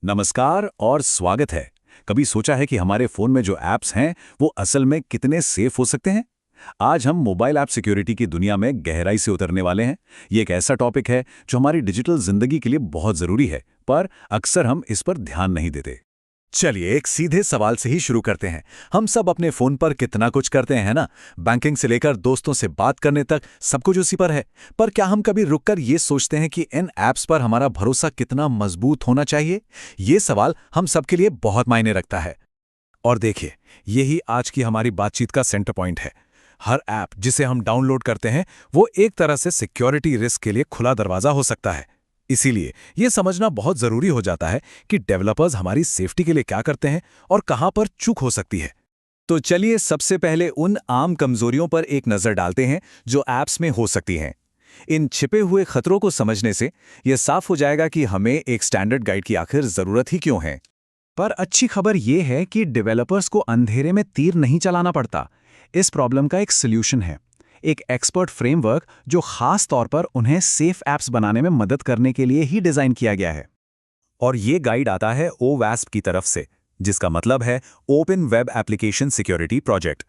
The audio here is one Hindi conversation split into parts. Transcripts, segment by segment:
नमस्कार और स्वागत है। कभी सोचा है कि हमारे फोन में जो ऐप्स हैं वो असल में कितने सेफ हो सकते हैं? आज हम मोबाइल ऐप सिक्योरिटी की दुनिया में गहराई से उतरने वाले हैं। ये एक ऐसा टॉपिक है जो हमारी डिजिटल जिंदगी के लिए बहुत जरूरी है, पर अक्सर हम इस पर ध्यान नहीं देते। चलिए एक सीधे सवाल से ही शुरू करते हैं। हम सब अपने फोन पर कितना कुछ करते हैं ना, बैंकिंग से लेकर दोस्तों से बात करने तक सब कुछ उसी पर है। पर क्या हम कभी रुककर ये सोचते हैं कि इन ऐप्स पर हमारा भरोसा कितना मजबूत होना चाहिए? ये सवाल हम सबके लिए बहुत मायने रखता है। और देखिए, यही आज की हमारी बातचीत का सेंटर पॉइंट है। हर ऐप जिसे हम डाउनलोड करते हैं वो एक तरह से सिक्योरिटी रिस्क के लिए खुला दरवाजा हो सकता है। इसीलिए यह समझना बहुत जरूरी हो जाता है कि डेवलपर्स हमारी सेफ्टी के लिए क्या करते हैं और कहां पर चूक हो सकती है। तो चलिए सबसे पहले उन आम कमजोरियों पर एक नजर डालते हैं जो ऐप्स में हो सकती हैं। इन छिपे हुए खतरों को समझने से यह साफ हो जाएगा कि हमें एक स्टैंडर्ड गाइड की आखिर जरूरत ही क्यों है। पर अच्छी खबर यह है कि डेवलपर्स को अंधेरे में तीर नहीं चलाना पड़ता। इस प्रॉब्लम का एक सोल्यूशन है, एक एक्सपर्ट फ्रेमवर्क जो खास तौर पर उन्हें सेफ ऐप्स बनाने में मदद करने के लिए ही डिजाइन किया गया है। और ये गाइड आता है OWASP की तरफ से, जिसका मतलब है open web application security project.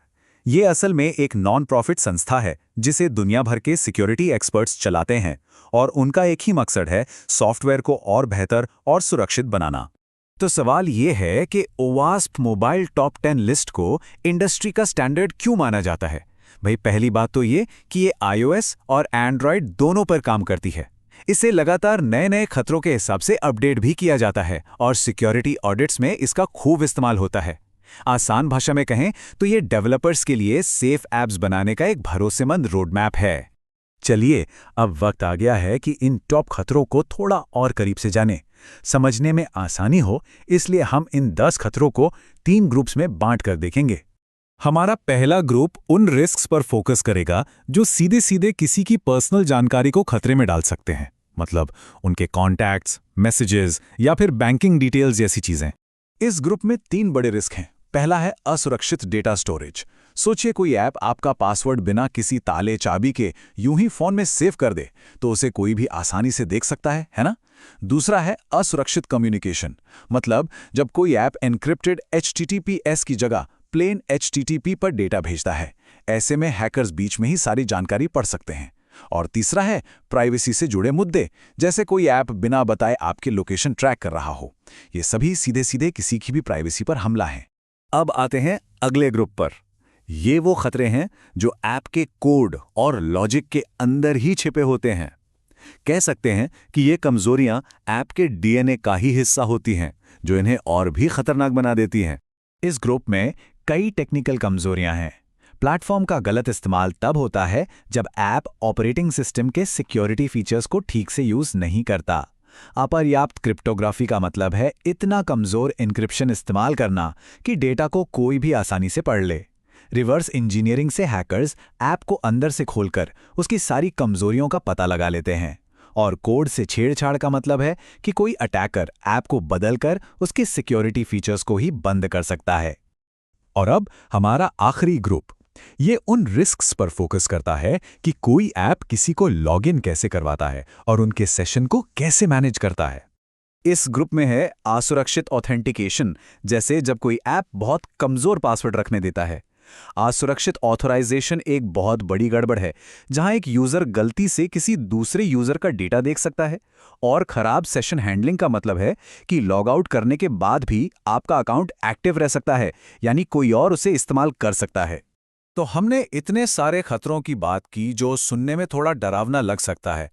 ये असल में एक नॉन प्रॉफिट संस्था है जिसे दुनिया भर के सिक्योरिटी एक्सपर्ट्स चलाते हैं, और उनका एक ही मकसद है सॉफ्टवेयर को और बेहतर और सुरक्षित बनाना। तो सवाल ये है कि OWASP मोबाइल टॉप 10 लिस्ट को इंडस्ट्री का स्टैंडर्ड क्यों माना जाता है? भाई पहली बात तो ये कि ये iOS और Android दोनों पर काम करती है। इसे लगातार नए नए खतरों के हिसाब से अपडेट भी किया जाता है और सिक्योरिटी ऑडिट्स में इसका खूब इस्तेमाल होता है। आसान भाषा में कहें तो ये डेवलपर्स के लिए सेफ ऐप्स बनाने का एक भरोसेमंद रोडमैप है। चलिए अब वक्त आ गया है कि इन टॉप खतरों को थोड़ा और करीब से जानें। समझने में आसानी हो इसलिए हम इन 10 खतरों को 3 ग्रुप्स में बांट कर देखेंगे। हमारा पहला ग्रुप उन रिस्क्स पर फोकस करेगा जो सीधे सीधे किसी की पर्सनल जानकारी को खतरे में डाल सकते हैं, मतलब उनके कॉन्टैक्ट्स, मैसेजेस या फिर बैंकिंग डिटेल्स जैसी चीजें। इस ग्रुप में 3 बड़े रिस्क हैं। पहला है असुरक्षित डेटा स्टोरेज। सोचिए कोई ऐप आपका पासवर्ड बिना किसी ताले चाबी के यूं ही फोन में सेव कर दे तो उसे कोई भी आसानी से देख सकता है ना? दूसरा है असुरक्षित कम्युनिकेशन, मतलब जब कोई ऐप एन्क्रिप्टेड HTTPS की जगह प्लेन HTTP पर डेटा भेजता है। ऐसे में हैकर्स बीच में ही सारी जानकारी पढ़ सकते हैं। और तीसरा है प्राइवेसी से जुड़े मुद्दे, जैसे कोई ऐप बिना बताए आपके लोकेशन ट्रैक कर रहा हो। ये सभी सीधे सीधे किसी की भी प्राइवेसी पर हमला है। अब आते हैं अगले ग्रुप पर। ये वो खतरे हैं जो ऐप के कोड और लॉजिक के अंदर ही छिपे होते हैं। कह सकते हैं कि ये कमजोरियां ऐप के DNA का ही हिस्सा होती हैं, जो इन्हें और भी खतरनाक बना देती हैं। इस ग्रुप में कई टेक्निकल कमजोरियां हैं। प्लेटफॉर्म का गलत इस्तेमाल तब होता है जब ऐप ऑपरेटिंग सिस्टम के सिक्योरिटी फीचर्स को ठीक से यूज नहीं करता। अपर्याप्त क्रिप्टोग्राफी का मतलब है इतना कमजोर एन्क्रिप्शन इस्तेमाल करना कि डेटा को कोई भी आसानी से पढ़ ले। रिवर्स इंजीनियरिंग से हैकर्स ऐप को अंदर से खोलकर उसकी सारी कमजोरियों का पता लगा लेते हैं। और कोड से छेड़छाड़ का मतलब है कि कोई अटैकर ऐप को बदलकर उसके सिक्योरिटी फीचर्स को ही बंद कर सकता है। और अब हमारा आखिरी ग्रुप, ये उन रिस्क्स पर फोकस करता है कि कोई ऐप किसी को लॉगिन कैसे करवाता है और उनके सेशन को कैसे मैनेज करता है। इस ग्रुप में है असुरक्षित ऑथेंटिकेशन, जैसे जब कोई ऐप बहुत कमजोर पासवर्ड रखने देता है। असुरक्षित ऑथराइजेशन एक बहुत बड़ी गड़बड़ है, जहां एक यूजर गलती से किसी दूसरे यूजर का डेटा देख सकता है। और खराब सेशन हैंडलिंग का मतलब है कि लॉग आउट करने के बाद भी आपका अकाउंट एक्टिव रह सकता है, यानी कोई और उसे इस्तेमाल कर सकता है। तो हमने इतने सारे खतरों की बात की जो सुनने में थोड़ा डरावना लग सकता है,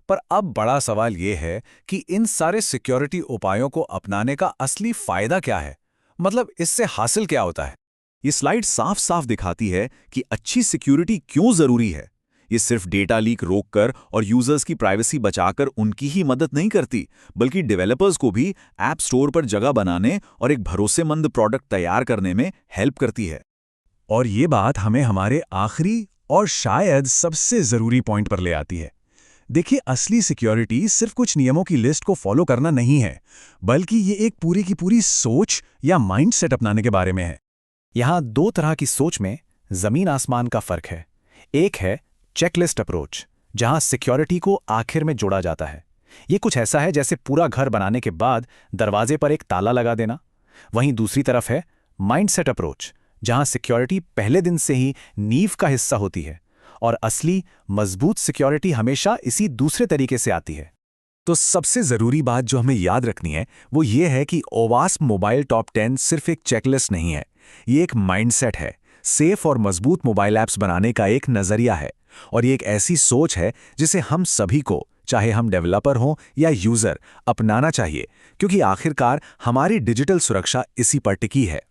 पर अब बड़ा सवाल यह है कि इन सारे सिक्योरिटी उपायों को अपनाने का असली फायदा क्या है, मतलब इससे हासिल क्या होता है। ये स्लाइड साफ साफ दिखाती है कि अच्छी सिक्योरिटी क्यों जरूरी है। ये सिर्फ डेटा लीक रोककर और यूजर्स की प्राइवेसी बचाकर उनकी ही मदद नहीं करती, बल्कि डेवलपर्स को भी ऐप स्टोर पर जगह बनाने और एक भरोसेमंद प्रोडक्ट तैयार करने में हेल्प करती है। और ये बात हमें हमारे आखिरी और शायद सबसे जरूरी पॉइंट पर ले आती है। देखिए, असली सिक्योरिटी सिर्फ कुछ नियमों की लिस्ट को फॉलो करना नहीं है, बल्कि ये एक पूरी की पूरी सोच या माइंडसेट अपनाने के बारे में है। यहाँ 2 तरह की सोच में जमीन आसमान का फर्क है। एक है चेकलिस्ट अप्रोच, जहां सिक्योरिटी को आखिर में जोड़ा जाता है। ये कुछ ऐसा है जैसे पूरा घर बनाने के बाद दरवाजे पर एक ताला लगा देना। वहीं दूसरी तरफ है माइंडसेट अप्रोच, जहां सिक्योरिटी पहले दिन से ही नींव का हिस्सा होती है और असली मजबूत सिक्योरिटी हमेशा इसी दूसरे तरीके से आती है। तो सबसे ज़रूरी बात जो हमें याद रखनी है वो ये है कि ओवास्प मोबाइल टॉप 10 सिर्फ एक चेकलिस्ट नहीं है, ये एक माइंडसेट है। सेफ और मजबूत मोबाइल ऐप्स बनाने का एक नज़रिया है, और ये एक ऐसी सोच है जिसे हम सभी को, चाहे हम डेवलपर हों या यूज़र, अपनाना चाहिए, क्योंकि आखिरकार हमारी डिजिटल सुरक्षा इसी पर टिकी है।